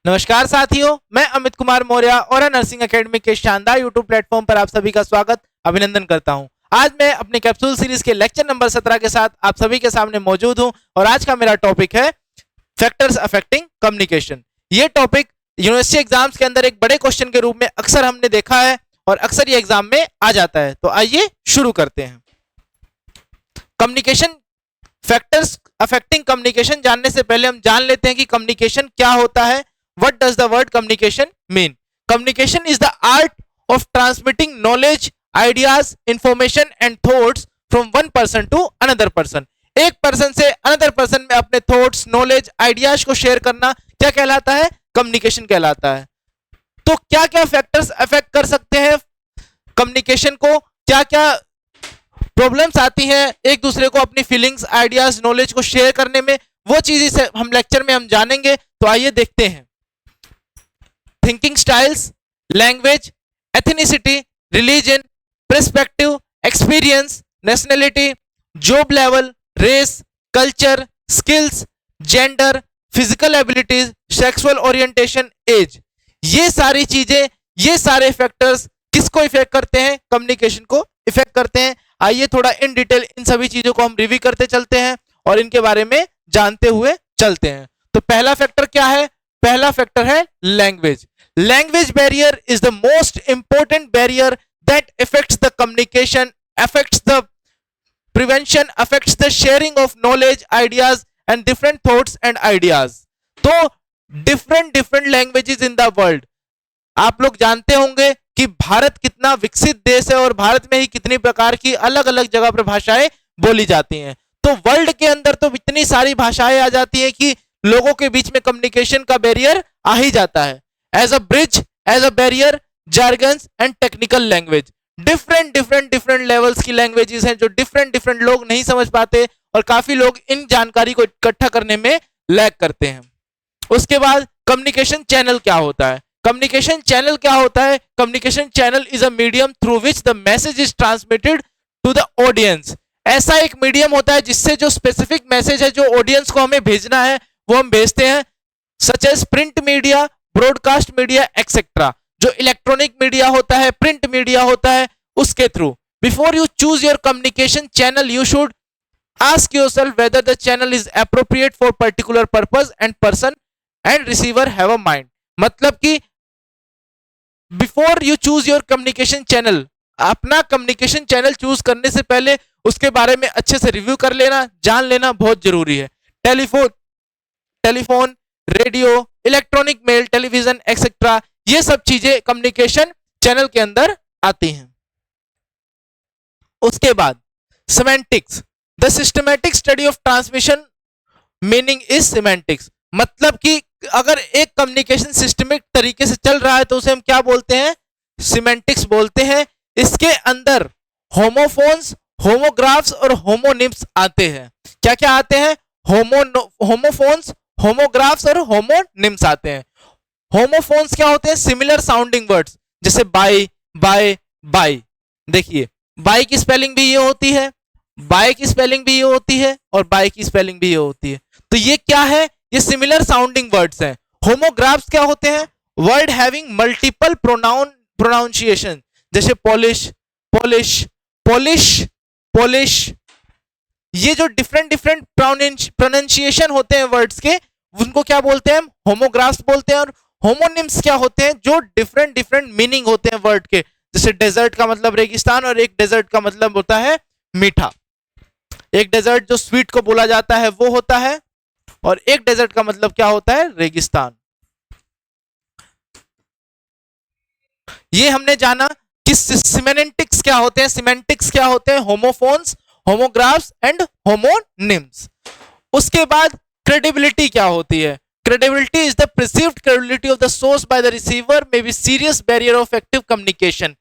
नमस्कार साथियों, मैं अमित कुमार मौर्य और नर्सिंग एकेडमी के शानदार यूट्यूब प्लेटफॉर्म पर आप सभी का स्वागत अभिनंदन करता हूं। आज मैं अपने कैप्सूल सीरीज के लेक्चर नंबर 17 के साथ आप सभी के सामने मौजूद हूं और आज का मेरा टॉपिक है फैक्टर्स अफेक्टिंग कम्युनिकेशन। ये टॉपिक यूनिवर्सिटी एग्जाम्स के अंदर एक बड़े क्वेश्चन के रूप में अक्सर हमने देखा है और अक्सर ये एग्जाम में आ जाता है। तो आइए शुरू करते हैं। कम्युनिकेशन फैक्टर्स अफेक्टिंग कम्युनिकेशन जानने से पहले हम जान लेते हैं कि कम्युनिकेशन क्या होता है। What does the word communication mean? Communication is the art of transmitting knowledge, ideas, information and thoughts from one person to another person. एक पर्सन से अनदर पर्सन में अपने थॉट्स, नॉलेज, आइडियाज को शेयर करना क्या कहलाता है? कम्युनिकेशन कहलाता है। तो क्या क्या फैक्टर्स अफेक्ट कर सकते हैं कम्युनिकेशन को? क्या क्या प्रॉब्लम्स आती हैं एक दूसरे को अपनी फीलिंग्स, आइडियाज, नॉलेज को शेयर करने में? वो चीज इस हम लेक्चर में हम जानेंगे। तो आइए देखते हैं। Thinking styles, language, ethnicity, religion, perspective, experience, nationality, job level, race, culture, skills, gender, physical abilities, sexual orientation, age. ये सारी चीजें, ये सारे फैक्टर्स किसको इफेक्ट करते हैं? कम्युनिकेशन को इफेक्ट करते हैं। आइए थोड़ा इन डिटेल इन सभी चीजों को हम रिव्यू करते चलते हैं और इनके बारे में जानते हुए चलते हैं। तो पहला फैक्टर क्या है? पहला फैक्टर है language. Language barrier is the most important barrier that affects the communication, affects the prevention, affects the sharing of knowledge, ideas and different thoughts and ideas. तो different languages in the world. आप लोग जानते होंगे कि भारत कितना विकसित देश है और भारत में ही कितनी प्रकार की अलग अलग जगह पर भाषाएं बोली जाती हैं। तो वर्ल्ड के अंदर तो इतनी सारी भाषाएं आ जाती हैं कि लोगों के बीच में कम्युनिकेशन का बैरियर आ ही जाता है। As a bridge, as a barrier, jargons and technical language. different levels की languages हैं जो different लोग नहीं समझ पाते और काफी लोग इन जानकारी को इकट्ठा करने में लैग करते हैं। उसके बाद कम्युनिकेशन चैनल क्या होता है? कम्युनिकेशन चैनल क्या होता है? Communication channel is a medium through which the message is transmitted to the audience. ऐसा एक मीडियम होता है जिससे जो स्पेसिफिक मैसेज है जो ऑडियंस को हमें भेजना है वो हम भेजते हैं। Such as print media, broadcast media etcetera. जो इलेक्ट्रॉनिक मीडिया होता है, प्रिंट मीडिया होता है, उसके through. Before you choose your communication channel you should ask yourself whether the channel is appropriate for particular purpose and person and receiver have a mind. मतलब कि before you choose your communication channel, अपना communication channel choose करने से पहले उसके बारे में अच्छे से रिव्यू कर लेना, जान लेना बहुत जरूरी है। Telephone, radio, electronic mail, television etcetera, ये सब चीजें कम्युनिकेशन चैनल के अंदर आती हैं। उसके बाद semantics, the systematic study of transmission meaning is semantics. मतलब कि अगर एक कम्युनिकेशन सिस्टमिक तरीके से चल रहा है तो उसे हम क्या बोलते हैं? सिमेंटिक्स बोलते हैं। इसके अंदर होमोफोन्स, होमोग्राफ्स और होमोनिम्स आते हैं। क्या क्या आते हैं? होमोफोन्स, होमोग्राफ्स और होमोनिम्स आते हैं। होमोफोन्स क्या होते हैं? सिमिलर साउंडिंग वर्ड्स, जैसे बाय, बाय, बाय। देखिए बाय की स्पेलिंग भी ये होती है, बाय की स्पेलिंग भी ये होती है और बाय की स्पेलिंग भी ये होती है। तो ये क्या है? ये सिमिलर साउंडिंग वर्ड्स हैं। होमोग्राफ्स क्या होते हैं? वर्ड हैविंग मल्टीपल प्रोनाउंसिएशन, जैसे पॉलिश, पॉलिश, पॉलिश, पॉलिश। ये जो डिफरेंट प्रोनाउंसिएशन होते हैं वर्ड्स के, उनको क्या बोलते हैं? होमोग्राफ्स बोलते हैं। और होमोनिम्स क्या होते हैं? जो डिफरेंट मीनिंग होते हैं वर्ड के, जैसे डेजर्ट का मतलब रेगिस्तान और एक डेजर्ट का मतलब होता है मीठा। एक डेजर्ट जो स्वीट को बोला जाता है वो होता है और एक डेजर्ट का मतलब क्या होता है? रेगिस्तान। ये हमने जाना कि सिमेंटिक्स क्या होते हैं। सिमेंटिक्स क्या होते हैं? Homophones, homographs and homonyms. उसके बाद क्रेडिबिलिटी क्या होती है? Credibility is the perceived credibility of the source by the receiver may be serious barrier of effective communication.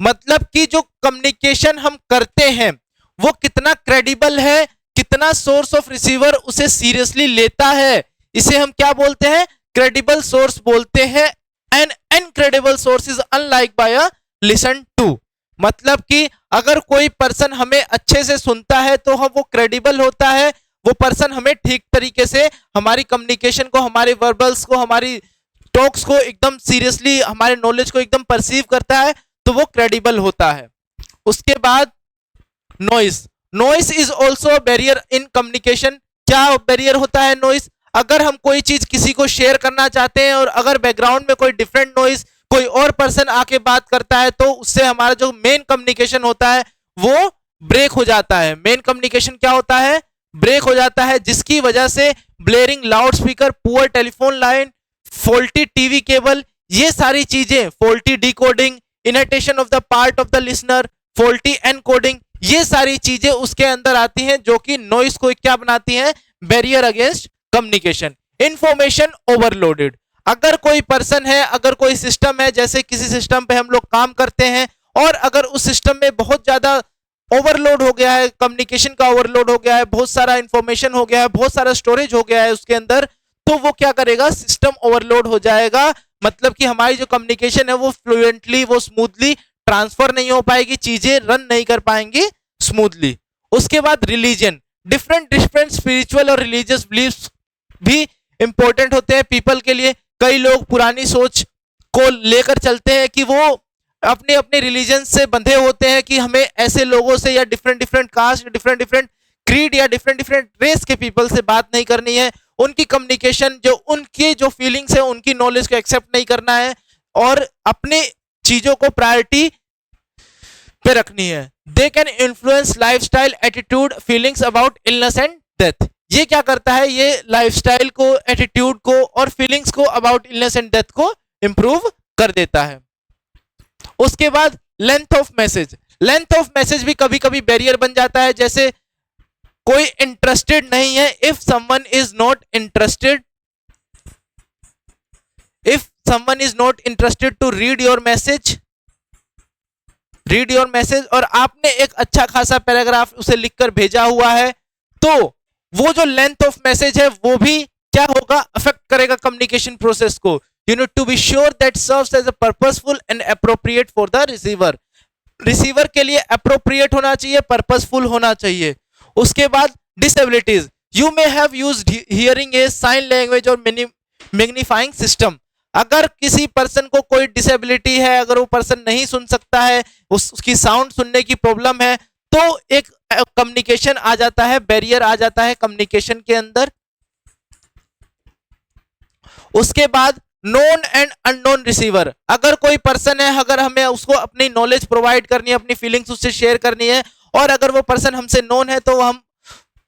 मतलब कि जो कम्युनिकेशन हम करते हैं वो कितना क्रेडिबल है, कितना सोर्स ऑफ रिसीवर उसे सीरियसली लेता है, इसे हम क्या बोलते हैं? क्रेडिबल सोर्स बोलते हैं। An incredible source is unlike by a listen to. मतलब कि अगर कोई पर्सन हमें अच्छे से सुनता है तो हम वो क्रेडिबल होता है, वो पर्सन हमें ठीक तरीके से हमारी कम्युनिकेशन को, हमारे वर्बल्स को, हमारी टॉक्स को एकदम सीरियसली, हमारे नॉलेज को एकदम परसीव करता है, तो वो क्रेडिबल होता है। उसके बाद noise, noise is also barrier in communication. क्या बैरियर होता है नॉइस? अगर हम कोई चीज किसी को शेयर करना चाहते हैं और अगर बैकग्राउंड में कोई डिफरेंट नॉइस, कोई और पर्सन आके बात करता है, तो उससे हमारा जो मेन कम्युनिकेशन होता है वो ब्रेक हो जाता है। मेन कम्युनिकेशन क्या होता है? ब्रेक हो जाता है, जिसकी वजह से blaring loud speaker, poor telephone line, faulty TV cable, ये सारी चीजें, faulty decoding, inattention of the part of the listener, faulty encoding, ये सारी चीजें उसके अंदर आती हैं, जो कि नॉइस को क्या बनाती हैं? Barrier against communication. Information overloaded, अगर कोई पर्सन है, अगर कोई सिस्टम है, जैसे किसी सिस्टम पे हम लोग काम करते हैं और अगर उस सिस्टम में बहुत ज्यादा ओवरलोड हो गया है, कम्युनिकेशन का ओवरलोड हो गया है, बहुत सारा इंफॉर्मेशन हो गया है, बहुत सारा स्टोरेज हो गया है उसके अंदर, तो वो क्या करेगा? सिस्टम ओवरलोड हो जाएगा। मतलब कि हमारी जो कम्युनिकेशन है वो फ्लुएंटली, वो स्मूथली ट्रांसफर नहीं हो पाएगी, चीजें रन नहीं कर पाएंगी स्मूथली। उसके बाद रिलीजन, डिफरेंट डिफरेंट स्पिरिचुअल और रिलीजियस बिलीफ्स भी इंपॉर्टेंट होते हैं पीपल के लिए। कई लोग पुरानी सोच को लेकर चलते हैं कि वो अपने अपने रिलीजन से बंधे होते हैं कि हमें ऐसे लोगों से या different different caste, different different creed या डिफरेंट डिफरेंट रेस के पीपल से बात नहीं करनी है। उनकी कम्युनिकेशन, जो उनकी जो फीलिंग्स है, उनकी नॉलेज को एक्सेप्ट नहीं करना है और अपनी चीजों को प्रायोरिटी पे रखनी है। They can influence lifestyle, attitude, feelings about illness and death. ये क्या करता है? ये लाइफस्टाइल को, एटीट्यूड को और फीलिंग्स को अबाउट इलनेस एंड डेथ को इंप्रूव कर देता है। उसके बाद length of message, length of message भी कभी कभी बैरियर बन जाता है। जैसे कोई इंटरेस्टेड नहीं है, if someone is not interested, if someone is not interested to read your message, read your message, और आपने एक अच्छा खासा पैराग्राफ उसे लिखकर भेजा हुआ है, तो वो जो लेंथ ऑफ मैसेज है वो भी क्या होगा? अफेक्ट करेगा कम्युनिकेशन प्रोसेस को। You need to be sure that serves as a purposeful and appropriate for the receiver. Receiver के लिए appropriate होना चाहिए, purposeful होना चाहिए। उसके बाद disabilities, you may have used hearing aid, sign language और magnifying system। अगर किसी पर्सन को कोई डिसेबिलिटी है, अगर वो पर्सन नहीं सुन सकता है, उसकी साउंड सुनने की प्रॉब्लम है, तो एक कम्युनिकेशन आ जाता है, बैरियर आ जाता है कम्युनिकेशन के अंदर। उसके बाद नोन एंड अननोन रिसीवर, अगर कोई पर्सन है, अगर हमें उसको अपनी नॉलेज प्रोवाइड करनी है, अपनी फीलिंग्स उससे शेयर करनी है, और अगर वो पर्सन हमसे नोन है तो हम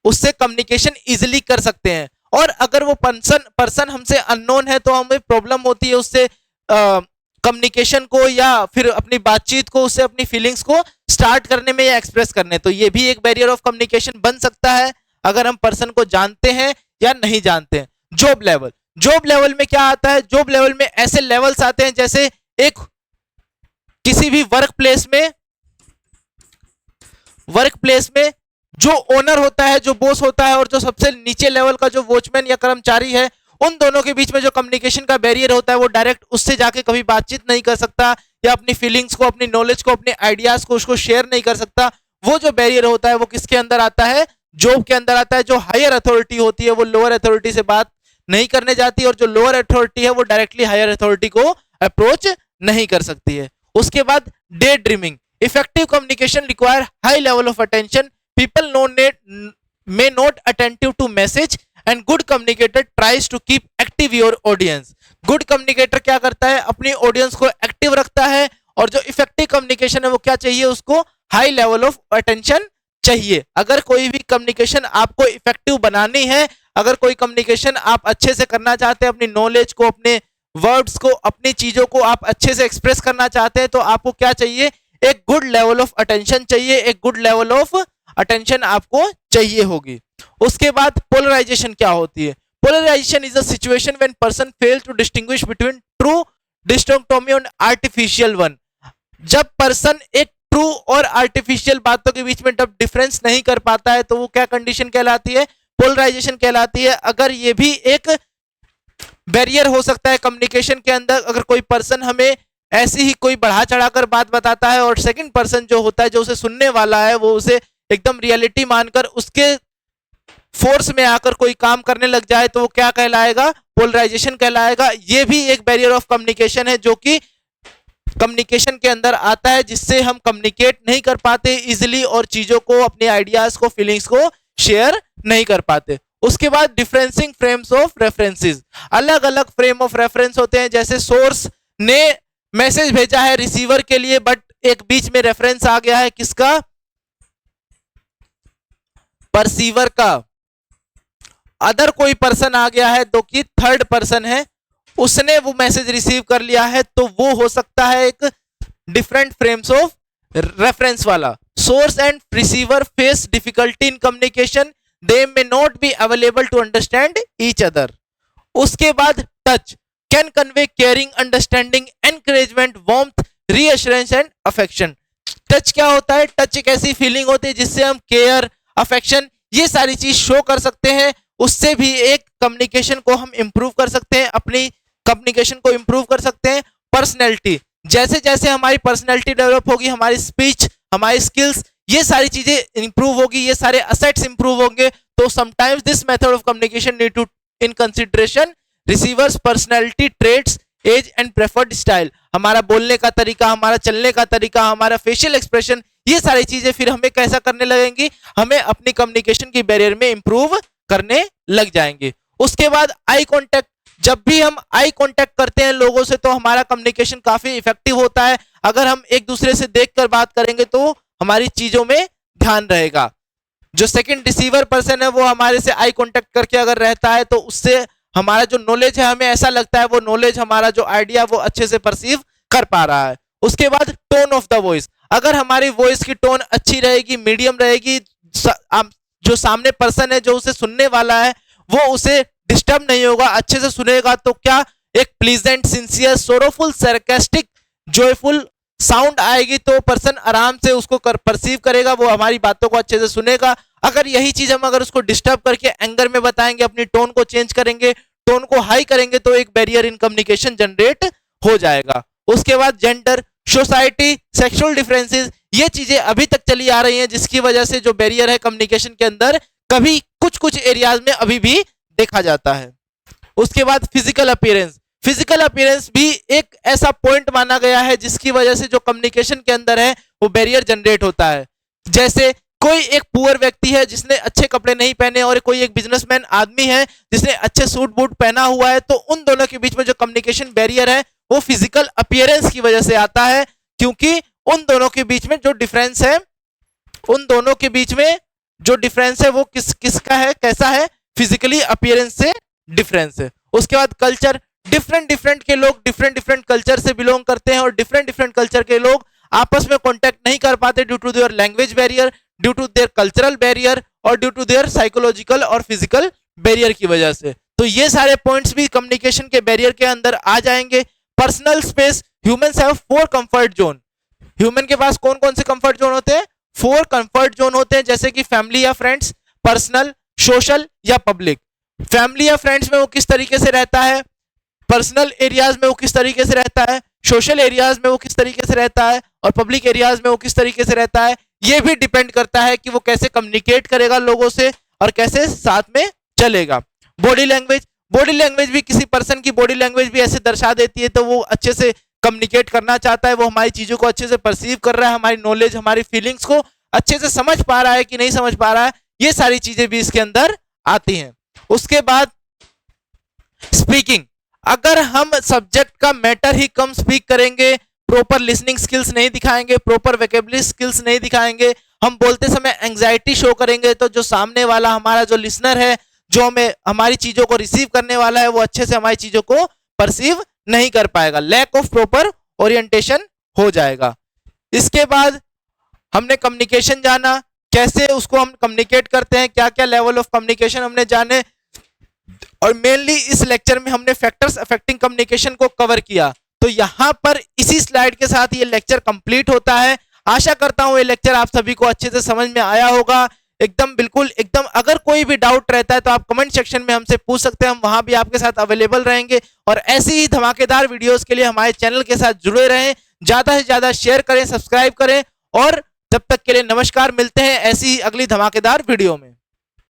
उससे कम्युनिकेशन इजीली कर सकते हैं, और अगर वो पर्सन हमसे अननोन है तो हमें प्रॉब्लम होती है उससे कम्युनिकेशन को या फिर अपनी बातचीत को, उससे अपनी फीलिंग्स को स्टार्ट करने में या एक्सप्रेस करने। तो ये भी एक बैरियर ऑफ कम्युनिकेशन बन सकता है अगर हम पर्सन को जानते हैं या नहीं जानते हैं। जॉब लेवल, जॉब लेवल में क्या आता है? जॉब लेवल में ऐसे लेवल्स आते हैं जैसे एक किसी भी वर्क प्लेस में जो ओनर होता है, जो बॉस होता है, और जो सबसे नीचे लेवल का जो वॉचमैन या कर्मचारी है, उन दोनों के बीच में जो कम्युनिकेशन का बैरियर होता है वो डायरेक्ट उससे जाके कभी बातचीत नहीं कर सकता या अपनी फीलिंग्स को, अपनी नॉलेज को, अपने आइडियाज को उसको शेयर नहीं कर सकता। वो जो बैरियर होता है वो किसके अंदर आता है? जॉब के अंदर आता है। जो हायर अथॉरिटी होती है वो लोअर अथॉरिटी से बात नहीं करने जाती, और जो लोअर अथॉरिटी है वो डायरेक्टली हायर अथॉरिटी को अप्रोच नहीं कर सकती है। उसके बाद day dreaming, effective communication require high level of attention, people may not attentive to message and good communicator tries to keep active your audience। Good communicator क्या करता है? अपनी ऑडियंस को एक्टिव रखता है, और जो इफेक्टिव कम्युनिकेशन है वो क्या चाहिए? उसको हाई लेवल ऑफ अटेंशन चाहिए। अगर कोई भी कम्युनिकेशन आपको इफेक्टिव बनानी है, अगर कोई कम्युनिकेशन आप अच्छे से करना चाहते हैं, अपनी नॉलेज को, अपने वर्ड्स को, अपनी चीजों को आप अच्छे से एक्सप्रेस करना चाहते हैं, तो आपको क्या चाहिए? एक गुड लेवल ऑफ अटेंशन चाहिए, एक गुड लेवल ऑफ अटेंशन आपको चाहिए होगी। उसके बाद पोलराइजेशन क्या होती है? Polarisation is a situation when person fail to distinguish between true dichotomy और आर्टिफिशियल वन। जब पर्सन एक ट्रू और आर्टिफिशियल बातों के बीच में जब डिफरेंस नहीं कर पाता है, तो वो क्या कंडीशन कहलाती है? पोलराइजेशन कहलाती है। अगर ये भी एक बैरियर हो सकता है कम्युनिकेशन के अंदर, अगर कोई पर्सन हमें ऐसी ही कोई बढ़ा चढ़ाकर बात बताता है और सेकंड पर्सन जो होता है, जो उसे सुनने वाला है, वो उसे एकदम रियलिटी मानकर उसके फोर्स में आकर कोई काम करने लग जाए, तो वो क्या कहलाएगा? पोलराइजेशन कहलाएगा। ये भी एक बैरियर ऑफ कम्युनिकेशन है जो कि कम्युनिकेशन के अंदर आता है, जिससे हम कम्युनिकेट नहीं कर पाते इजिली और चीजों को, अपने आइडियाज को, फीलिंग्स को शेयर नहीं कर पाते। उसके बाद डिफरेंसिंग फ्रेम्स ऑफ रेफरेंसेस, अलग अलग फ्रेम ऑफ रेफरेंस होते हैं। जैसे सोर्स ने मैसेज भेजा है रिसीवर के लिए, बट एक बीच में रेफरेंस आ गया है किसका, परसीवर का। अदर कोई पर्सन आ गया है जो कि थर्ड पर्सन है, उसने वो मैसेज रिसीव कर लिया है, तो वो हो सकता है एक डिफरेंट फ्रेम्स ऑफ रेफरेंस वाला। Source and receiver face difficulty in communication, they may not be available to understand each other. उसके बाद touch can convey caring, understanding, encouragement, warmth, reassurance and affection. Touch क्या होता है? Touch एक ऐसी feeling होती है जिससे हम केयर, अफेक्शन, ये सारी चीज शो कर सकते हैं। उससे भी एक कम्युनिकेशन को हम इंप्रूव कर सकते हैं, अपनी कम्युनिकेशन को इंप्रूव कर सकते हैं। पर्सनैलिटी, जैसे जैसे हमारी पर्सनैलिटी डेवलप होगी, हमारी स्पीच, हमारी स्किल्स, ये सारी चीजें इंप्रूव होगी, ये सारे असेट्स इंप्रूव होंगे, तो sometimes this method of communication need to in consideration receiver's personality traits, age and preferred style. हमारा बोलने का तरीका, हमारा चलने का तरीका, हमारा फेशियल एक्सप्रेशन, ये सारी चीजें फिर हमें कैसा करने लगेंगी, हमें अपनी कम्युनिकेशन की बैरियर में इंप्रूव करने लग जाएंगे। उसके बाद आई कांटेक्ट, जब भी हम आई कांटेक्ट करते हैं लोगों से तो हमारा कम्युनिकेशन काफी इफेक्टिव होता है। अगर हम एक दूसरे से देखकर बात करेंगे तो हमारी चीजों में ध्यान रहेगा। जो सेकंड रिसीवर पर्सन है वो हमारे से आई कांटेक्ट करके अगर रहता है तो उससे हमारा जो नॉलेज है, हमें ऐसा लगता है वो नॉलेज, हमारा जो आइडिया वो अच्छे से परसीव कर पा रहा है। उसके बाद टोन ऑफ द वॉइस, अगर हमारी वॉइस की टोन अच्छी रहेगी, मीडियम रहेगी, जो सामने पर्सन है, जो उसे सुनने वाला है, वो उसे डिस्टर्ब नहीं होगा, अच्छे से सुनेगा, तो क्या एक pleasant, sincere, sorrowful, sarcastic, joyful sound आएगी, तो पर्सन आराम से उसको परसीव करेगा, वो हमारी बातों को अच्छे से सुनेगा। अगर यही चीज हम अगर उसको डिस्टर्ब करके एंगर में बताएंगे, अपनी टोन को चेंज करेंगे, टोन को हाई करेंगे, तो एक बैरियर इन कम्युनिकेशन जनरेट हो जाएगा। उसके बाद जेंडर, सोसाइटी, सेक्सुअल डिफरेंसेस, ये चीजें अभी तक चली आ रही हैं, जिसकी वजह से जो बैरियर है कम्युनिकेशन के अंदर कभी कुछ कुछ एरियाज में अभी भी देखा जाता है। उसके बाद फिजिकल अपीयरेंस, फिजिकल अपीयरेंस भी एक ऐसा पॉइंट माना गया है जिसकी वजह से जो कम्युनिकेशन के अंदर है वो बैरियर जनरेट होता है। जैसे कोई एक पुअर व्यक्ति है जिसने अच्छे कपड़े नहीं पहने और कोई एक बिजनेसमैन आदमी है जिसने अच्छे सूट बूट पहना हुआ है, तो उन दोनों के बीच में जो कम्युनिकेशन बैरियर है वो फिजिकल अपीयरेंस की वजह से आता है, क्योंकि उन दोनों के बीच में जो डिफरेंस है, उन दोनों के बीच में जो डिफरेंस है वो किसका है, कैसा है, फिजिकली अपीयरेंस से डिफरेंस है। उसके बाद कल्चर, डिफरेंट डिफरेंट के लोग डिफरेंट डिफरेंट कल्चर से बिलोंग करते हैं और डिफरेंट डिफरेंट कल्चर के लोग आपस में कांटेक्ट नहीं कर पाते due to their language barrier, due to their cultural barrier और ड्यू टू देयर साइकोलॉजिकल और फिजिकल बैरियर की वजह से। तो ये सारे पॉइंट्स भी कम्युनिकेशन के बैरियर के अंदर आ जाएंगे। Personal space, humans have 4 comfort zone. Human के पास कौन कौन से कंफर्ट जोन होते हैं? 4 कंफर्ट जोन होते हैं, जैसे कि फैमिली या फ्रेंड्स, पर्सनल, सोशल या पब्लिक। फैमिली या फ्रेंड्स में वो किस तरीके से रहता है, पर्सनल एरियाज में वो किस तरीके से रहता है, सोशल एरियाज में वो किस तरीके से रहता है और पब्लिक एरियाज में वो किस तरीके से रहता है। ये भी डिपेंड करता है कि वो कैसे कम्युनिकेट करेगा लोगों से और कैसे साथ में चलेगा। बॉडी लैंग्वेज, बॉडी लैंग्वेज भी किसी पर्सन की बॉडी लैंग्वेज भी ऐसे दर्शा देती है, तो वो अच्छे से कम्युनिकेट करना चाहता है, वो हमारी चीजों को अच्छे से परसीव कर रहा है, हमारी नॉलेज, हमारी फीलिंग्स को अच्छे से समझ पा रहा है कि नहीं समझ पा रहा है, ये सारी चीजें भी इसके अंदर आती हैं। उसके बाद स्पीकिंग, अगर हम सब्जेक्ट का मैटर ही कम स्पीक करेंगे, प्रॉपर लिसनिंग स्किल्स नहीं दिखाएंगे, प्रॉपर वोकैबुलरी स्किल्स नहीं दिखाएंगे, हम बोलते समय एंग्जाइटी शो करेंगे, तो जो सामने वाला हमारा जो लिसनर है, जो हमें हमारी चीजों को रिसीव करने वाला है, वो अच्छे से हमारी चीजों को परसीव नहीं कर पाएगा, लैक ऑफ प्रॉपर ओरिएंटेशन हो जाएगा। इसके बाद हमने कम्युनिकेशन जाना, कैसे उसको हम कम्युनिकेट करते हैं, क्या क्या लेवल ऑफ कम्युनिकेशन हमने जाने, और मेनली इस लेक्चर में हमने फैक्टर्स अफेक्टिंग कम्युनिकेशन को कवर किया। तो यहां पर इसी स्लाइड के साथ ये लेक्चर कंप्लीट होता है। आशा करता हूं ये लेक्चर आप सभी को अच्छे से समझ में आया होगा, एकदम बिल्कुल एकदम। अगर कोई भी डाउट रहता है तो आप कमेंट सेक्शन में हमसे पूछ सकते हैं, हम वहां भी आपके साथ अवेलेबल रहेंगे। और ऐसी ही धमाकेदार वीडियोस के लिए हमारे चैनल के साथ जुड़े रहें, ज्यादा से ज्यादा शेयर करें, सब्सक्राइब करें, और जब तक के लिए नमस्कार, मिलते हैं ऐसी ही अगली धमाकेदार वीडियो में।